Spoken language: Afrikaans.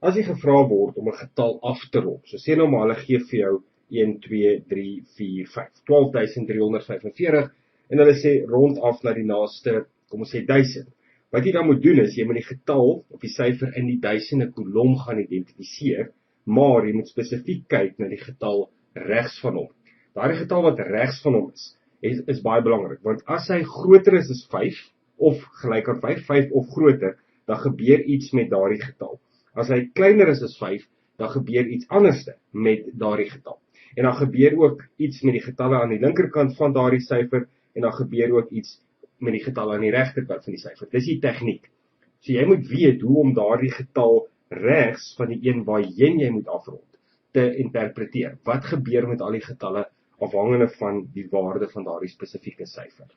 As jy gevra word om 'n getal af te rond, so sê nou maar hulle gee vir jou 1, 2, 3, 4, 5, 12.345 en hulle sê rond af na die naaste, kom ons sê 1000. Wat jy dan moet doen is, jy moet die getal of die syfer in die duisende kolom gaan identifiseer, maar jy moet spesifiek kyk na die getal regs van hom. Daardie getal wat regs van hom is baie belangrik, want as hy groter is as 5, of gelyk aan 5, 5 of groter, dan gebeur iets met daardie getal. As hy kleiner is as 5, dan gebeur iets anderste met daardie getal. En dan gebeur ook iets met die getalle aan die linkerkant van daardie syfer, en dan gebeur ook iets met die getalle aan die regterkant van die syfer. Dis die tegniek. So jy moet weet hoe om daardie getal regs van die een waarheen jy moet afrond te interpreteer. Wat gebeur met al die getalle afhangende van die waarde van daardie spesifieke syfer?